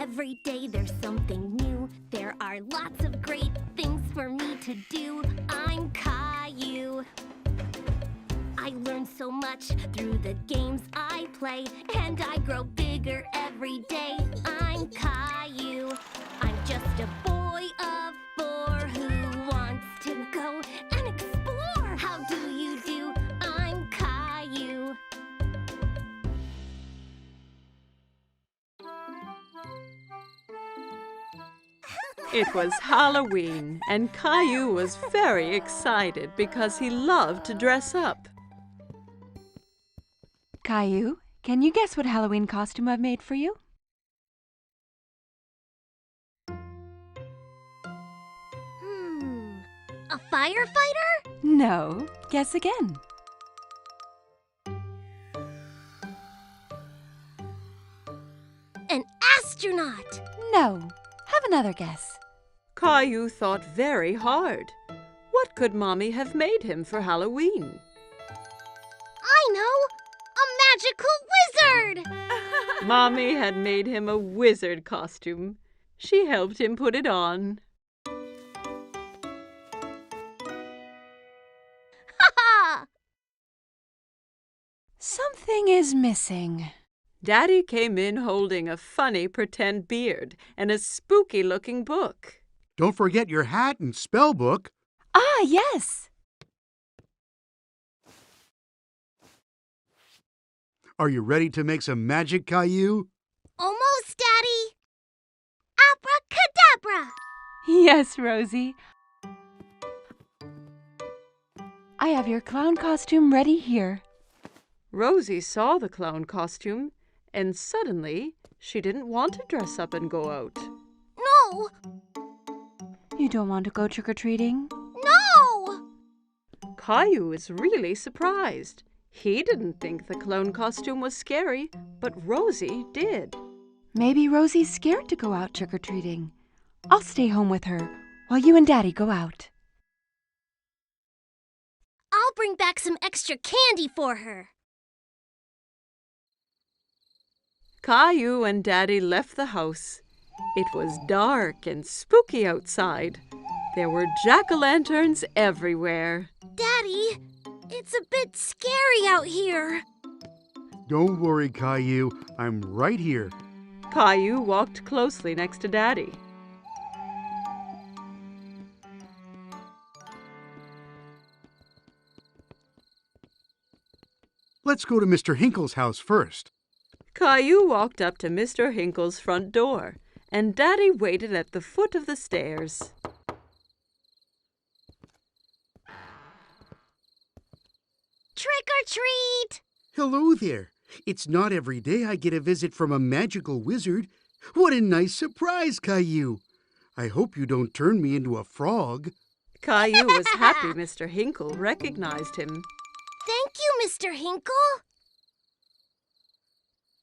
Every day there's something new. There are lots of great things for me to do. I'm Caillou. I learn so much through the games I play, and I grow bigger every day. I'm Caillou. I'm just a boy of 4 who wants to go and explore. How do you do? I'm Caillou. It was Halloween, and Caillou was very excited because he loved to dress up. Caillou, can you guess what Halloween costume I've made for you? A firefighter? No. Guess again. An astronaut? No. Have another guess. Caillou thought very hard. What could Mommy have made him for Halloween? I know! A magical wizard! Mommy had made him a wizard costume. She helped him put it on. Ha! Something is missing. Daddy came in holding a funny pretend beard and a spooky-looking book. Don't forget your hat and spell book. Ah, yes. Are you ready to make some magic, Caillou? Almost, Daddy. Abracadabra! Yes, Rosie. I have your clown costume ready here. Rosie saw the clown costume, and suddenly she didn't want to dress up and go out. No! You don't want to go trick-or-treating? No! Caillou is really surprised. He didn't think the clown costume was scary, but Rosie did. Maybe Rosie's scared to go out trick-or-treating. I'll stay home with her while you and Daddy go out. I'll bring back some extra candy for her. Caillou and Daddy left the house. It was dark and spooky outside. There were jack-o'-lanterns everywhere. Daddy, it's a bit scary out here. Don't worry, Caillou. I'm right here. Caillou walked closely next to Daddy. Let's go to Mr. Hinkle's house first. Caillou walked up to Mr. Hinkle's front door, and Daddy waited at the foot of the stairs. Trick or treat! Hello there. It's not every day I get a visit from a magical wizard. What a nice surprise, Caillou. I hope you don't turn me into a frog. Caillou was happy Mr. Hinkle recognized him. Thank you, Mr. Hinkle.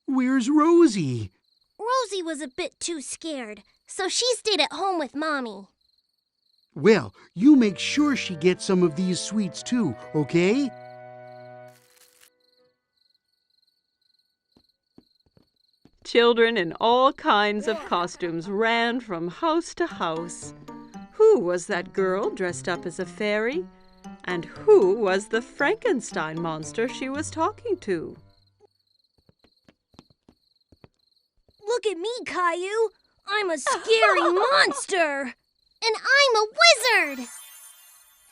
Where's Rosie? Rosie was a bit too scared, so she stayed at home with Mommy. Well, you make sure she gets some of these sweets too, okay? Children in all kinds of costumes ran from house to house. Who was that girl dressed up as a fairy? And who was the Frankenstein monster she was talking to? Look at me, Caillou. I'm a scary monster. And I'm a wizard.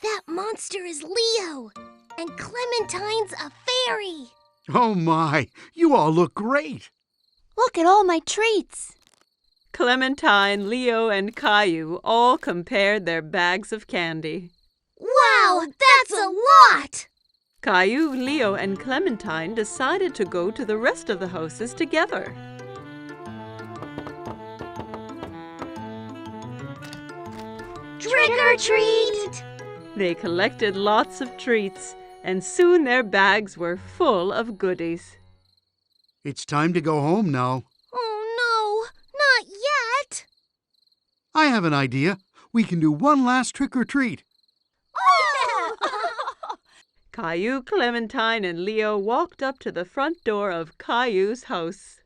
That monster is Leo. And Clementine's a fairy. Oh my, you all look great. Look at all my treats. Clementine, Leo, and Caillou all compared their bags of candy. Wow, that's a lot! Caillou, Leo, and Clementine decided to go to the rest of the houses together. Trick or treat! They collected lots of treats, and soon their bags were full of goodies. It's time to go home now. Oh no, not yet! I have an idea. We can do one last trick or treat. Oh! Caillou, Clementine, and Leo walked up to the front door of Caillou's house.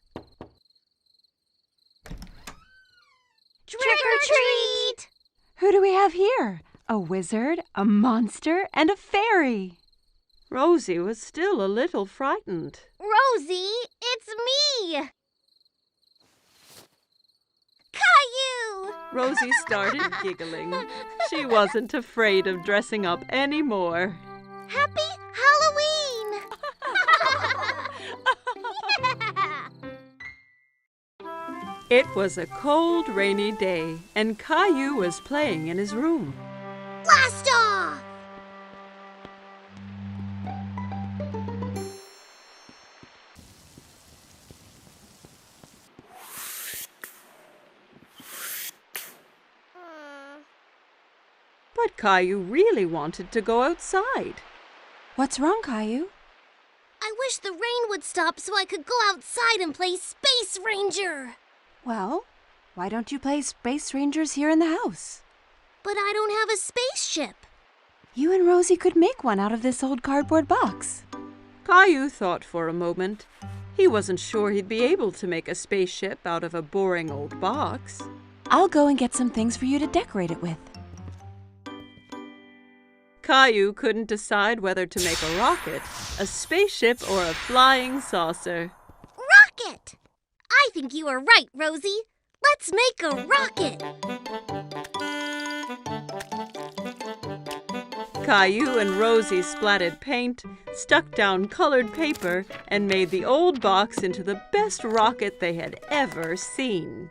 Trick or treat! Who do we have here? A wizard, a monster, and a fairy. Rosie was still a little frightened. Rosie, it's me! Caillou! Rosie started giggling. She wasn't afraid of dressing up anymore. Happy Halloween! It was a cold, rainy day, and Caillou was playing in his room. Blast off! But Caillou really wanted to go outside. What's wrong, Caillou? I wish the rain would stop so I could go outside and play Space Ranger. Well, why don't you play Space Rangers here in the house? But I don't have a spaceship. You and Rosie could make one out of this old cardboard box. Caillou thought for a moment. He wasn't sure he'd be able to make a spaceship out of a boring old box. I'll go and get some things for you to decorate it with. Caillou couldn't decide whether to make a rocket, a spaceship, or a flying saucer. Rocket! I think you are right, Rosie. Let's make a rocket. Caillou and Rosie splattered paint, stuck down colored paper, and made the old box into the best rocket they had ever seen.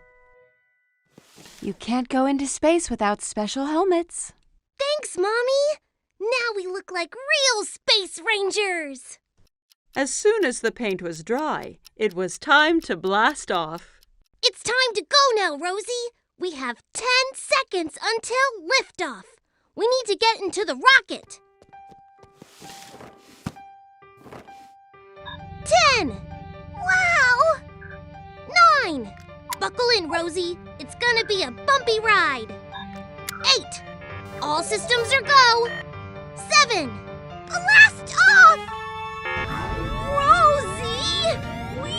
You can't go into space without special helmets. Thanks, Mommy. Now we look like real Space Rangers. As soon as the paint was dry, it was time to blast off. It's time to go now, Rosie. We have 10 seconds until liftoff. We need to get into the rocket. 10. Wow. 9. Buckle in, Rosie. It's gonna be a bumpy ride. 8. All systems are go. 7. Blast off! Rosie! We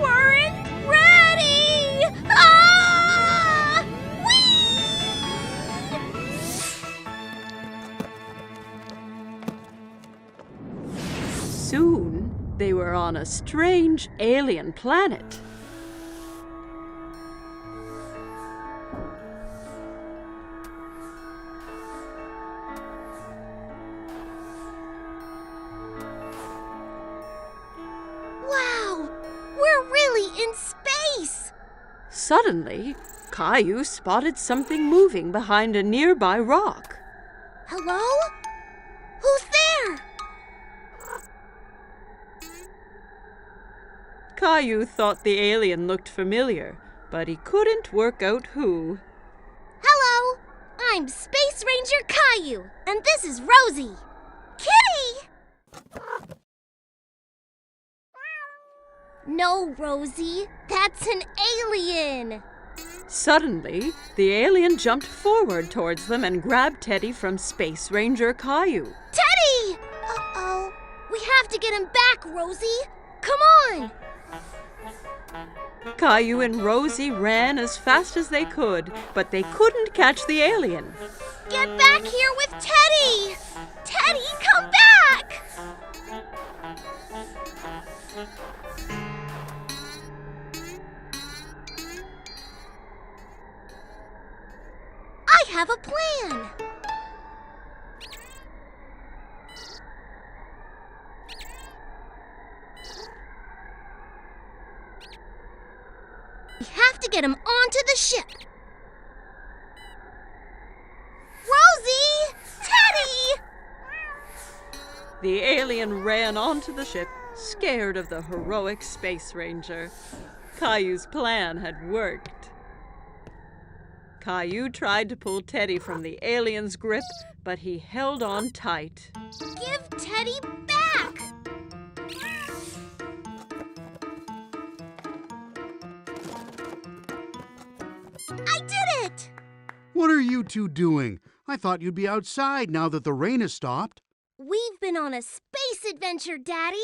weren't ready! Ah! Soon, they were on a strange alien planet. Wow! We're really in space! Suddenly, Caillou spotted something moving behind a nearby rock. Hello? Who's there? Caillou thought the alien looked familiar, but he couldn't work out who. Hello! I'm Space Ranger Caillou, and this is Rosie. Kitty! No, Rosie, that's an alien. Suddenly, the alien jumped forward towards them and grabbed Teddy from Space Ranger Caillou. Teddy! Uh-oh. We have to get him back, Rosie. Come on! Caillou and Rosie ran as fast as they could, but they couldn't catch the alien. Get back here with Teddy! Teddy, come back! I have a plan! We have to get him onto the ship. Rosie! Teddy! The alien ran onto the ship, scared of the heroic Space Ranger. Caillou's plan had worked. Caillou tried to pull Teddy from the alien's grip, but he held on tight. Give Teddy back! I did it! What are you two doing? I thought you'd be outside now that the rain has stopped. We've been on a space adventure, Daddy.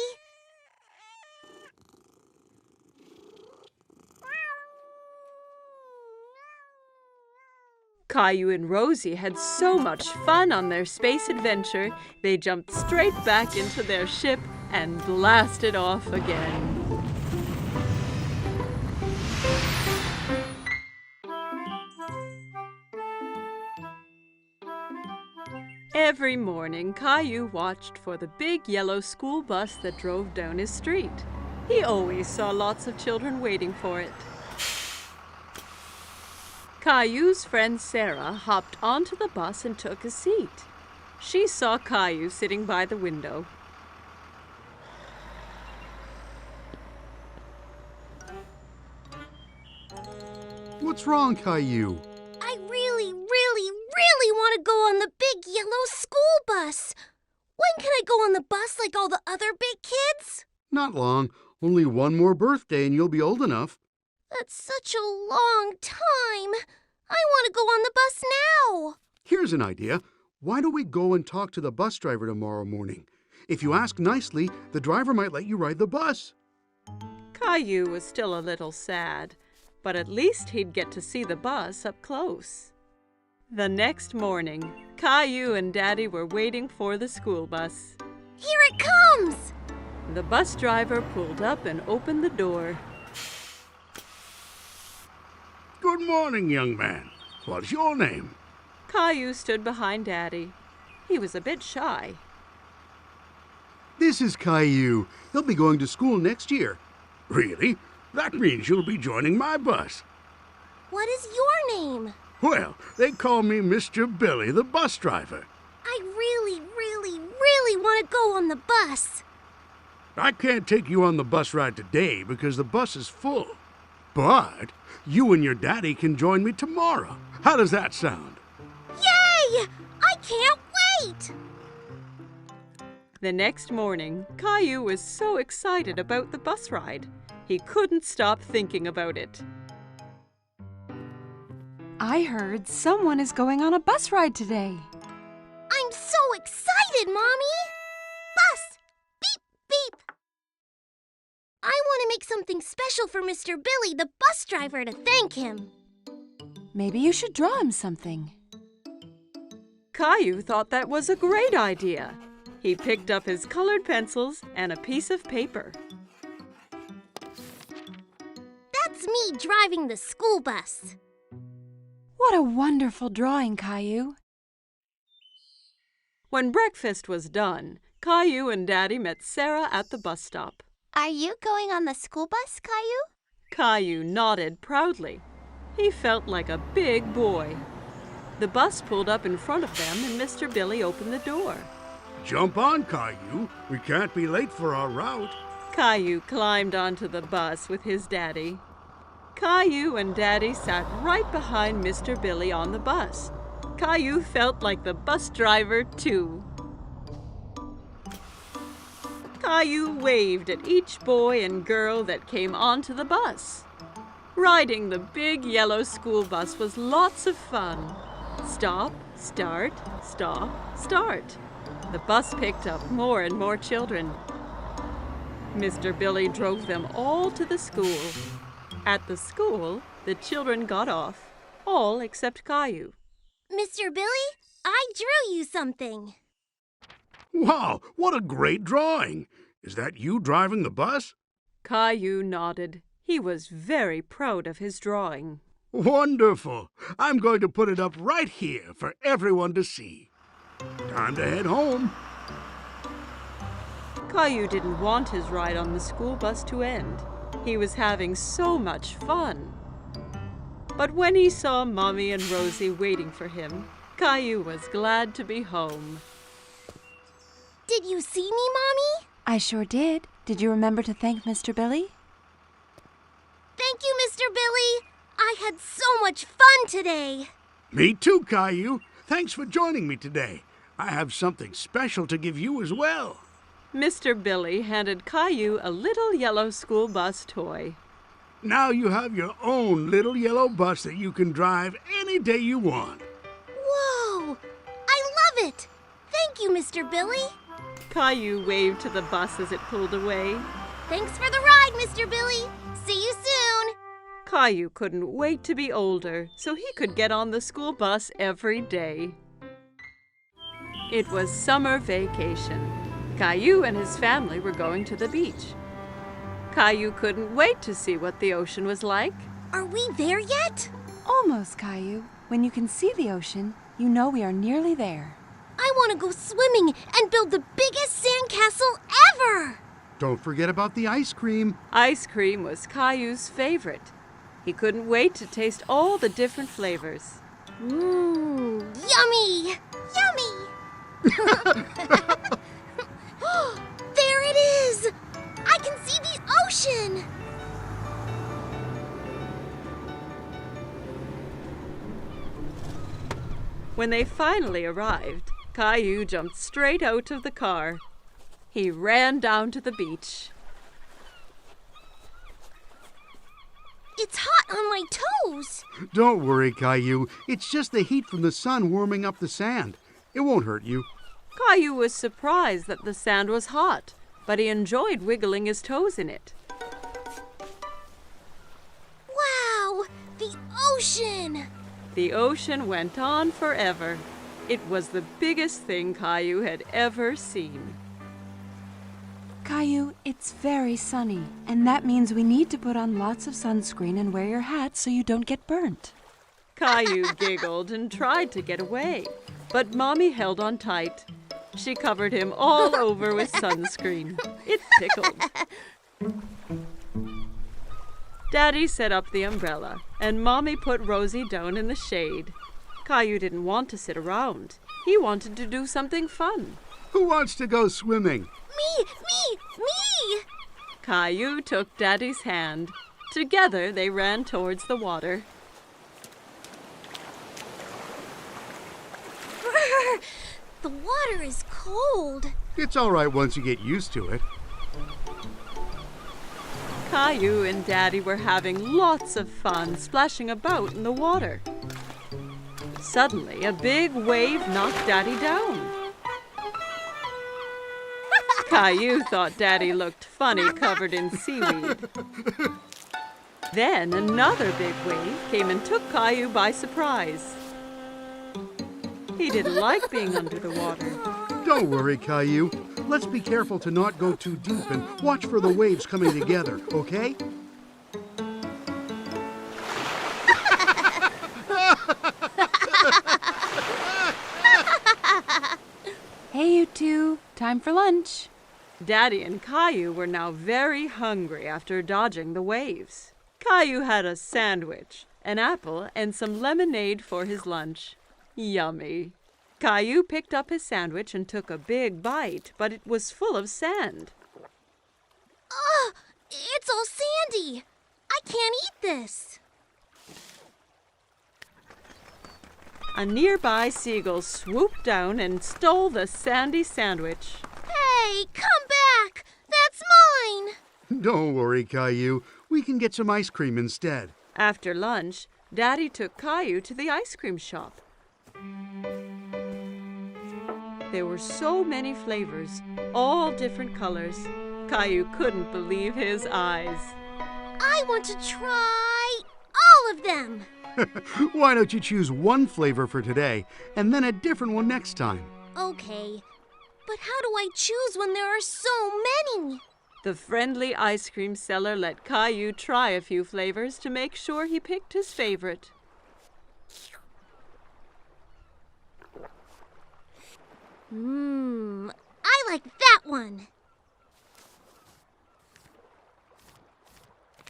Caillou and Rosie had so much fun on their space adventure, they jumped straight back into their ship and blasted off again. Every morning, Caillou watched for the big yellow school bus that drove down his street. He always saw lots of children waiting for it. Caillou's friend Sarah hopped onto the bus and took a seat. She saw Caillou sitting by the window. What's wrong, Caillou? I really want to go on the big yellow school bus. When can I go on the bus like all the other big kids? Not long. Only one more birthday and you'll be old enough. That's such a long time. I want to go on the bus now. Here's an idea. Why don't we go and talk to the bus driver tomorrow morning? If you ask nicely, the driver might let you ride the bus. Caillou was still a little sad, but at least he'd get to see the bus up close. The next morning, Caillou and Daddy were waiting for the school bus. Here it comes! The bus driver pulled up and opened the door. Good morning, young man. What's your name? Caillou stood behind Daddy. He was a bit shy. This is Caillou. He'll be going to school next year. Really? That means you'll be joining my bus. What is your name? Well, they call me Mr. Billy, the bus driver. I really want to go on the bus. I can't take you on the bus ride today because the bus is full. But you and your daddy can join me tomorrow. How does that sound? Yay! I can't wait! The next morning, Caillou was so excited about the bus ride. He couldn't stop thinking about it. I heard someone is going on a bus ride today. I'm so excited, Mommy! Bus! Beep, beep! I want to make something special for Mr. Billy, the bus driver, to thank him. Maybe you should draw him something. Caillou thought that was a great idea. He picked up his colored pencils and a piece of paper. That's me driving the school bus. What a wonderful drawing, Caillou. When breakfast was done, Caillou and Daddy met Sarah at the bus stop. Are you going on the school bus, Caillou? Caillou nodded proudly. He felt like a big boy. The bus pulled up in front of them and Mr. Billy opened the door. Jump on, Caillou. We can't be late for our route. Caillou climbed onto the bus with his daddy. Caillou and Daddy sat right behind Mr. Billy on the bus. Caillou felt like the bus driver, too. Caillou waved at each boy and girl that came onto the bus. Riding the big yellow school bus was lots of fun. Stop, start, stop, start. The bus picked up more and more children. Mr. Billy drove them all to the school. At the school, the children got off, all except Caillou. Mr. Billy, I drew you something. Wow, what a great drawing. Is that you driving the bus? Caillou nodded. He was very proud of his drawing. Wonderful. I'm going to put it up right here for everyone to see. Time to head home. Caillou didn't want his ride on the school bus to end. He was having so much fun. But when he saw Mommy and Rosie waiting for him, Caillou was glad to be home. Did you see me, Mommy? I sure did. Did you remember to thank Mr. Billy? Thank you, Mr. Billy. I had so much fun today. Me too, Caillou. Thanks for joining me today. I have something special to give you as well. Mr. Billy handed Caillou a little yellow school bus toy. Now you have your own little yellow bus that you can drive any day you want. Whoa! I love it! Thank you, Mr. Billy. Caillou waved to the bus as it pulled away. Thanks for the ride, Mr. Billy. See you soon. Caillou couldn't wait to be older so he could get on the school bus every day. It was summer vacation. Caillou and his family were going to the beach. Caillou couldn't wait to see what the ocean was like. Are we there yet? Almost, Caillou. When you can see the ocean, you know we are nearly there. I want to go swimming and build the biggest sandcastle ever! Don't forget about the ice cream. Ice cream was Caillou's favorite. He couldn't wait to taste all the different flavors. Mmm, yummy! Yummy! There it is! I can see the ocean! When they finally arrived, Caillou jumped straight out of the car. He ran down to the beach. It's hot on my toes! Don't worry, Caillou. It's just the heat from the sun warming up the sand. It won't hurt you. Caillou was surprised that the sand was hot, but he enjoyed wiggling his toes in it. Wow! The ocean! The ocean went on forever. It was the biggest thing Caillou had ever seen. Caillou, it's very sunny, and that means we need to put on lots of sunscreen and wear your hat so you don't get burnt. Caillou giggled and tried to get away, but Mommy held on tight. She covered him all over with sunscreen. It tickled. Daddy set up the umbrella, and Mommy put Rosie down in the shade. Caillou didn't want to sit around. He wanted to do something fun. Who wants to go swimming? Me! Caillou took Daddy's hand. Together they ran towards the water. Brr, the water is cold. It's all right once you get used to it. Caillou and Daddy were having lots of fun splashing about in the water. Suddenly, a big wave knocked Daddy down. Caillou thought Daddy looked funny covered in seaweed. Then another big wave came and took Caillou by surprise. He didn't like being under the water. Don't worry, Caillou. Let's be careful to not go too deep and watch for the waves coming together, okay? Hey, you two. Time for lunch. Daddy and Caillou were now very hungry after dodging the waves. Caillou had a sandwich, an apple, and some lemonade for his lunch. Yummy. Caillou picked up his sandwich and took a big bite, but it was full of sand. Ugh! It's all sandy! I can't eat this! A nearby seagull swooped down and stole the sandy sandwich. Hey, come back! That's mine! Don't worry, Caillou. We can get some ice cream instead. After lunch, Daddy took Caillou to the ice cream shop. There were so many flavors, all different colors. Caillou couldn't believe his eyes. I want to try all of them! Why don't you choose one flavor for today and then a different one next time? Okay, but how do I choose when there are so many? The friendly ice cream seller let Caillou try a few flavors to make sure he picked his favorite. I like that one.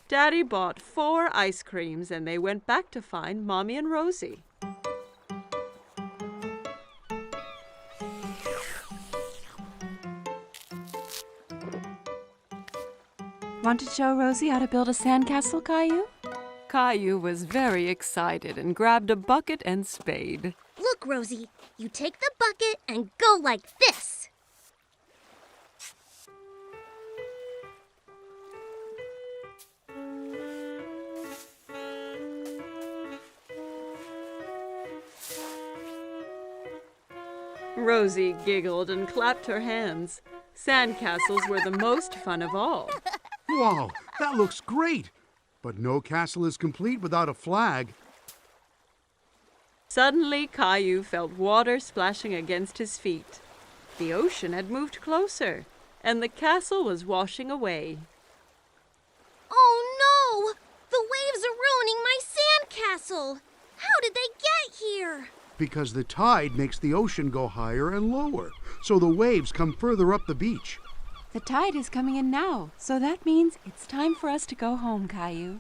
Daddy bought 4 ice creams and they went back to find Mommy and Rosie. Want to show Rosie how to build a sandcastle, Caillou? Caillou was very excited and grabbed a bucket and spade. Look, Rosie, you take the bucket and go like this. Rosie giggled and clapped her hands. Sandcastles were the most fun of all. Wow, that looks great. But no castle is complete without a flag. Suddenly, Caillou felt water splashing against his feet. The ocean had moved closer, and the castle was washing away. Oh no! The waves are ruining my sandcastle! How did they get here? Because the tide makes the ocean go higher and lower, so the waves come further up the beach. The tide is coming in now, so that means it's time for us to go home, Caillou.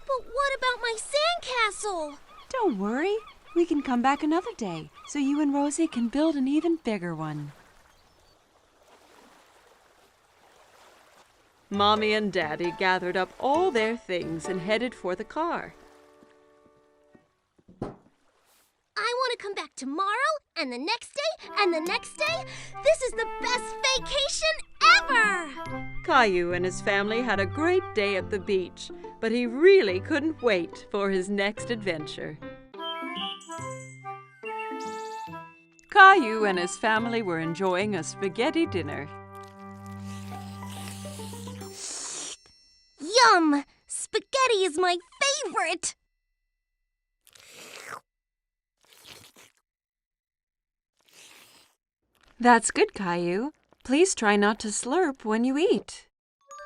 But what about my sandcastle? Don't worry. We can come back another day, so you and Rosie can build an even bigger one. Mommy and Daddy gathered up all their things and headed for the car. I want to come back tomorrow, and the next day, and the next day. This is the best vacation ever! Caillou and his family had a great day at the beach, but he really couldn't wait for his next adventure. Caillou and his family were enjoying a spaghetti dinner. Yum! Spaghetti is my favorite! That's good, Caillou. Please try not to slurp when you eat.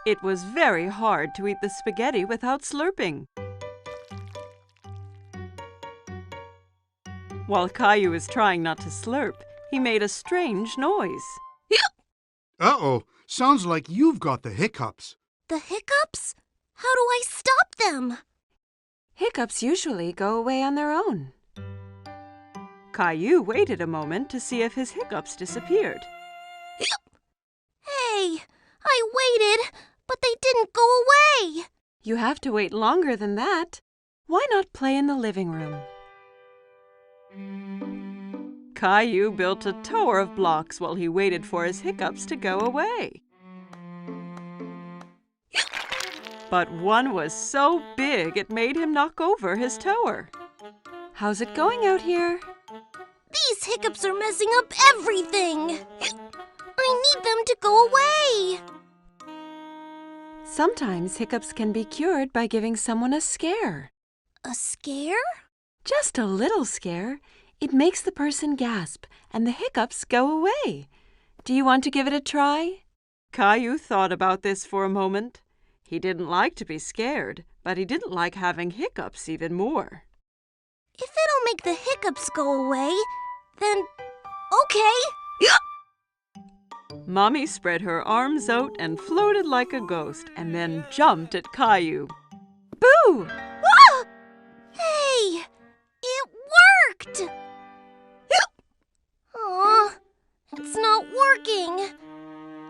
It was very hard to eat the spaghetti without slurping. While Caillou was trying not to slurp, he made a strange noise. Uh-oh, sounds like you've got the hiccups. The hiccups? How do I stop them? Hiccups usually go away on their own. Caillou waited a moment to see if his hiccups disappeared. Hey, I waited, but they didn't go away. You have to wait longer than that. Why not play in the living room? Caillou built a tower of blocks while he waited for his hiccups to go away. But one was so big it made him knock over his tower. How's it going out here? These hiccups are messing up everything. I need them to go away. Sometimes hiccups can be cured by giving someone a scare. A scare? Just a little scare. It makes the person gasp and the hiccups go away. Do you want to give it a try? Caillou thought about this for a moment. He didn't like to be scared, but he didn't like having hiccups even more. If it'll make the hiccups go away, then okay. Mommy spread her arms out and floated like a ghost, and then jumped at Caillou. Boo! Ah! Hey, it worked! Aw, it's not working.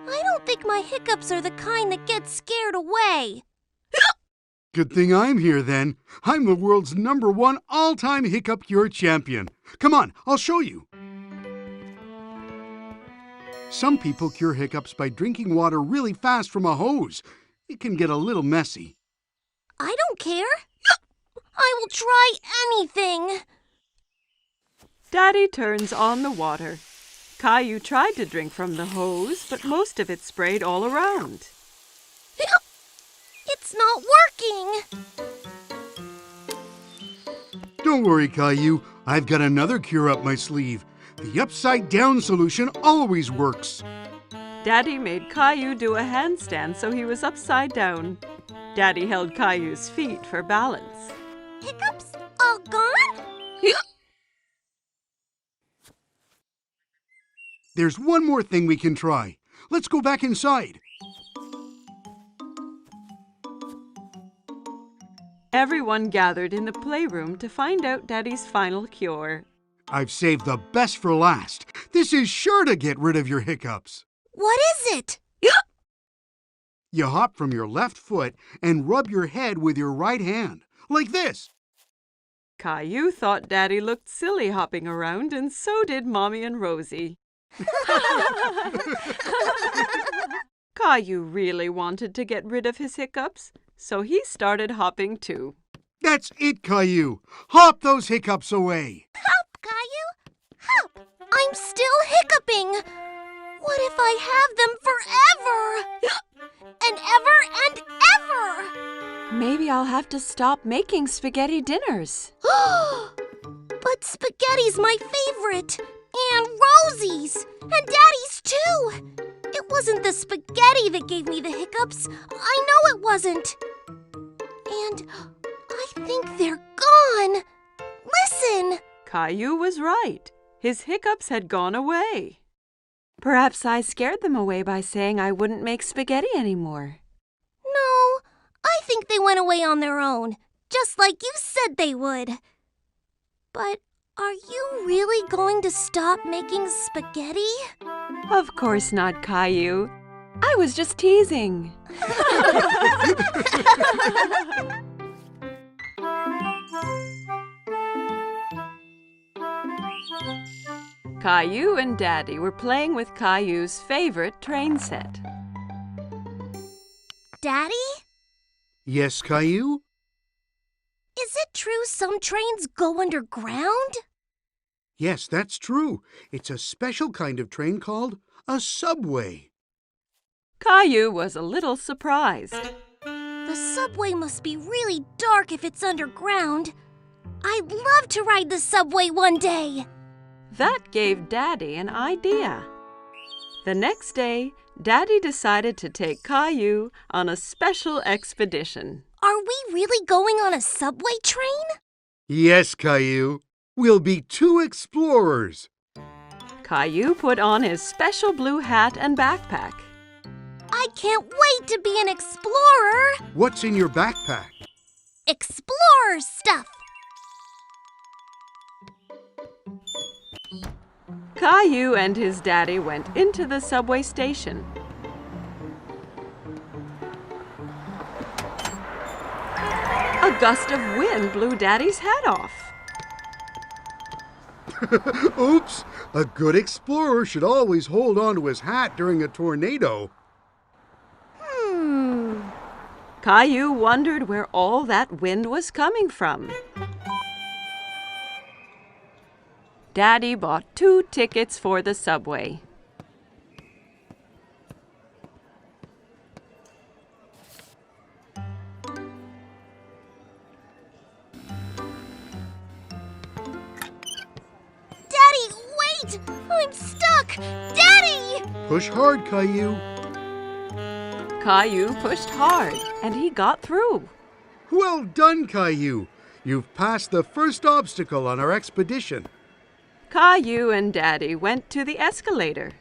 I don't think my hiccups are the kind that get scared away. Good thing I'm here then. I'm the world's #1 all-time hiccup cure champion. Come on, I'll show you. Some people cure hiccups by drinking water really fast from a hose. It can get a little messy. I don't care. I will try anything. Daddy turns on the water. Caillou tried to drink from the hose, but most of it sprayed all around. It's not working. Don't worry, Caillou. I've got another cure up my sleeve. The upside-down solution always works. Daddy made Caillou do a handstand so he was upside down. Daddy held Caillou's feet for balance. Hiccups all gone? There's one more thing we can try. Let's go back inside. Everyone gathered in the playroom to find out Daddy's final cure. I've saved the best for last. This is sure to get rid of your hiccups. What is it? You hop from your left foot and rub your head with your right hand, like this. Caillou thought Daddy looked silly hopping around, and so did Mommy and Rosie. Caillou really wanted to get rid of his hiccups, so he started hopping too. That's it, Caillou. Hop those hiccups away. Hop, Caillou. Hop. I'm still hiccuping. What if I have them forever? And ever and ever? Maybe I'll have to stop making spaghetti dinners. But spaghetti's my favorite. And Rosie's. And Daddy's too. It wasn't the spaghetti that gave me the hiccups. I know it wasn't. And I think they're gone. Listen. Caillou was right. His hiccups had gone away. Perhaps I scared them away by saying I wouldn't make spaghetti anymore. No, I think they went away on their own, just like you said they would. But are you really going to stop making spaghetti? Of course not, Caillou. I was just teasing. Caillou and Daddy were playing with Caillou's favorite train set. Daddy? Yes, Caillou? Is it true some trains go underground? Yes, that's true. It's a special kind of train called a subway. Caillou was a little surprised. The subway must be really dark if it's underground. I'd love to ride the subway one day. That gave Daddy an idea. The next day, Daddy decided to take Caillou on a special expedition. Are we really going on a subway train? Yes, Caillou. We'll be 2 explorers. Caillou put on his special blue hat and backpack. I can't wait to be an explorer. What's in your backpack? Explorer stuff. Caillou and his daddy went into the subway station. A gust of wind blew Daddy's hat off. Oops! A good explorer should always hold on to his hat during a tornado. Caillou wondered where all that wind was coming from. Daddy bought 2 tickets for the subway. Daddy, wait! I'm stuck! Daddy! Push hard, Caillou. Caillou pushed hard, and he got through. Well done, Caillou. You've passed the first obstacle on our expedition. Caillou and Daddy went to the escalator.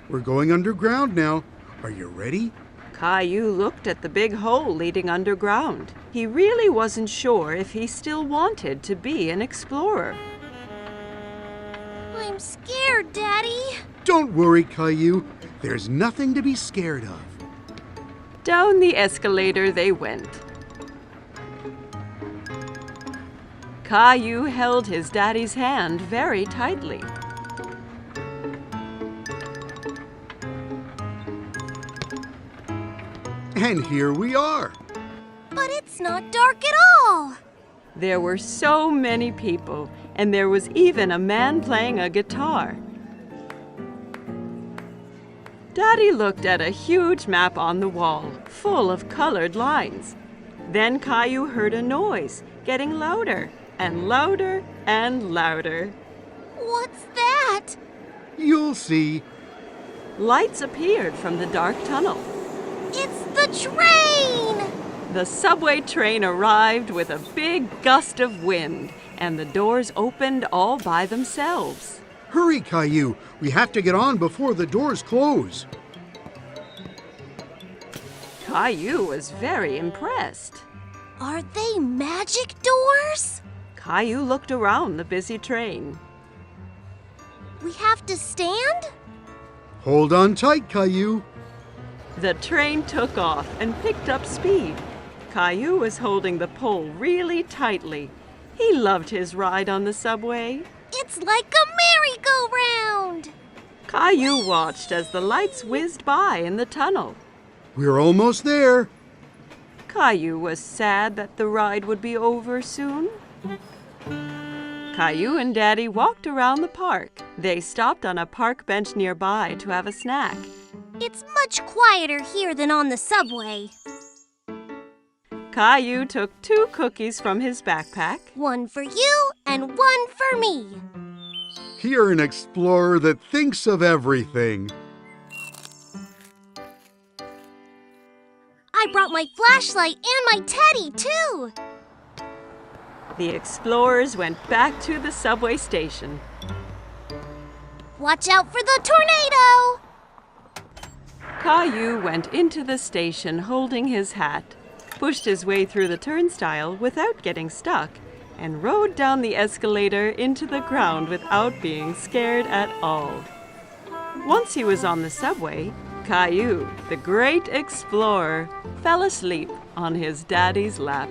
We're going underground now. Are you ready? Caillou looked at the big hole leading underground. He really wasn't sure if he still wanted to be an explorer. I'm scared, Daddy. Don't worry, Caillou. There's nothing to be scared of. Down the escalator they went. Caillou held his daddy's hand very tightly. And here we are. But it's not dark at all. There were so many people, and there was even a man playing a guitar. Daddy looked at a huge map on the wall, full of colored lines. Then Caillou heard a noise, getting louder and louder and louder. What's that? You'll see. Lights appeared from the dark tunnel. It's the train! The subway train arrived with a big gust of wind, and the doors opened all by themselves. Hurry, Caillou. We have to get on before the doors close. Caillou was very impressed. Are they magic doors? Caillou looked around the busy train. We have to stand? Hold on tight, Caillou. The train took off and picked up speed. Caillou was holding the pole really tightly. He loved his ride on the subway. It's like a merry-go-round! Caillou watched as the lights whizzed by in the tunnel. We're almost there. Caillou was sad that the ride would be over soon. Caillou and Daddy walked around the park. They stopped on a park bench nearby to have a snack. It's much quieter here than on the subway. Caillou took 2 cookies from his backpack. One for you and one for me. You're an explorer that thinks of everything. I brought my flashlight and my teddy, too. The explorers went back to the subway station. Watch out for the tornado. Caillou went into the station holding his hat, pushed his way through the turnstile without getting stuck, and rode down the escalator into the ground without being scared at all. Once he was on the subway, Caillou, the great explorer, fell asleep on his daddy's lap.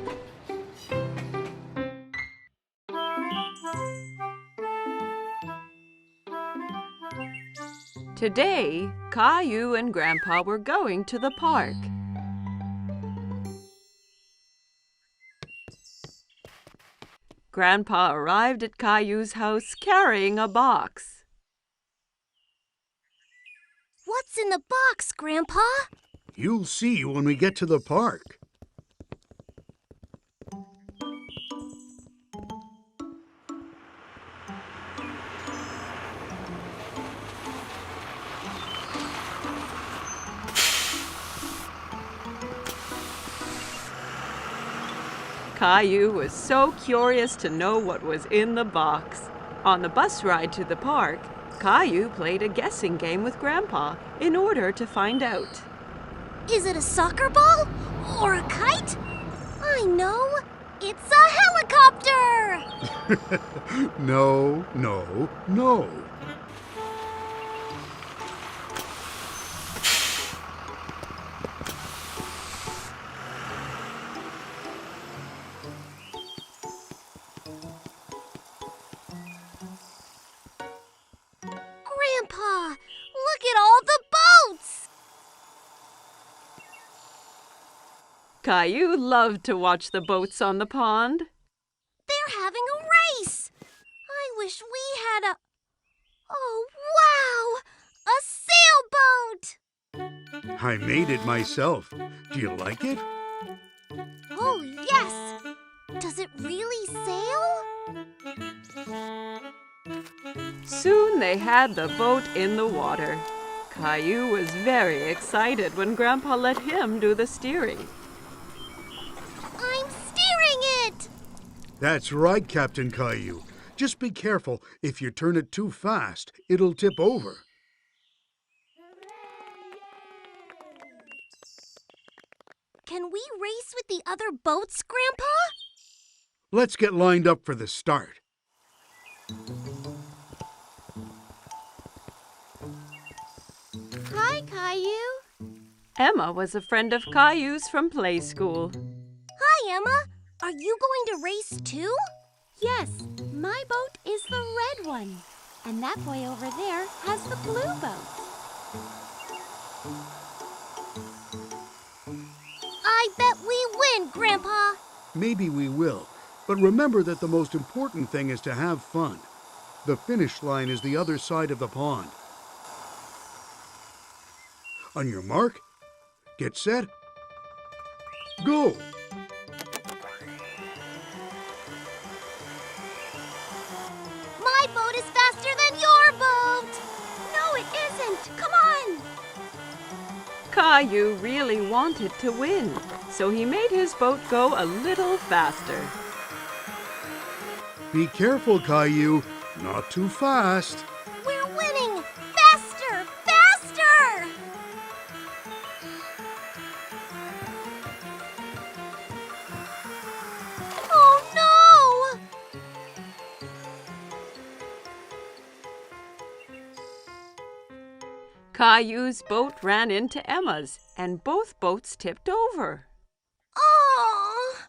Today, Caillou and Grandpa were going to the park. Grandpa arrived at Caillou's house carrying a box. What's in the box, Grandpa? You'll see when we get to the park. Caillou was so curious to know what was in the box. On the bus ride to the park, Caillou played a guessing game with Grandpa in order to find out. Is it a soccer ball or a kite? I know. It's a helicopter. No, no, no. Grandpa, look at all the boats. Caillou loved to watch the boats on the pond. They're having a race. I wish we had a... Oh, wow! A sailboat! I made it myself. Do you like it? Oh, yes! Does it really sail? Soon they had the boat in the water. Caillou was very excited when Grandpa let him do the steering. I'm steering it! That's right, Captain Caillou. Just be careful. If you turn it too fast, it'll tip over. Can we race with the other boats, Grandpa? Let's get lined up for the start. Hi, Caillou. Emma was a friend of Caillou's from play school. Hi, Emma. Are you going to race too? Yes, my boat is the red one. And that boy over there has the blue boat. I bet we win, Grandpa. Maybe we will. But remember that the most important thing is to have fun. The finish line is the other side of the pond. On your mark, get set, go! My boat is faster than your boat. No, it isn't. Come on. Caillou really wanted to win, so he made his boat go a little faster. Be careful, Caillou. Not too fast. We're winning. Faster, faster. Oh, no. Caillou's boat ran into Emma's, and both boats tipped over. Oh.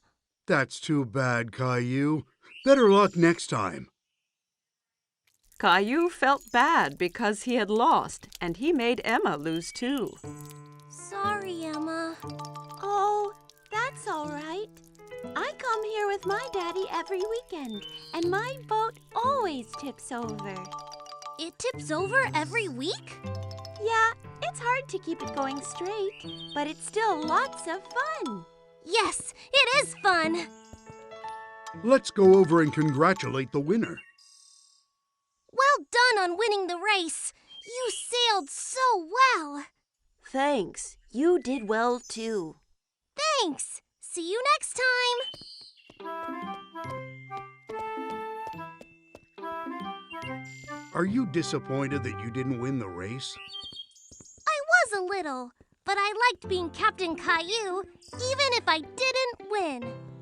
That's too bad, Caillou. Better luck next time. Caillou felt bad because he had lost, and he made Emma lose too. Sorry, Emma. Oh, that's all right. I come here with my daddy every weekend, and my boat always tips over. It tips over every week? Yeah, it's hard to keep it going straight, but it's still lots of fun. Yes, it is fun! Let's go over and congratulate the winner. Well done on winning the race! You sailed so well! Thanks. You did well, too. Thanks! See you next time! Are you disappointed that you didn't win the race? I was a little, but I liked being Captain Caillou, even if I didn't win.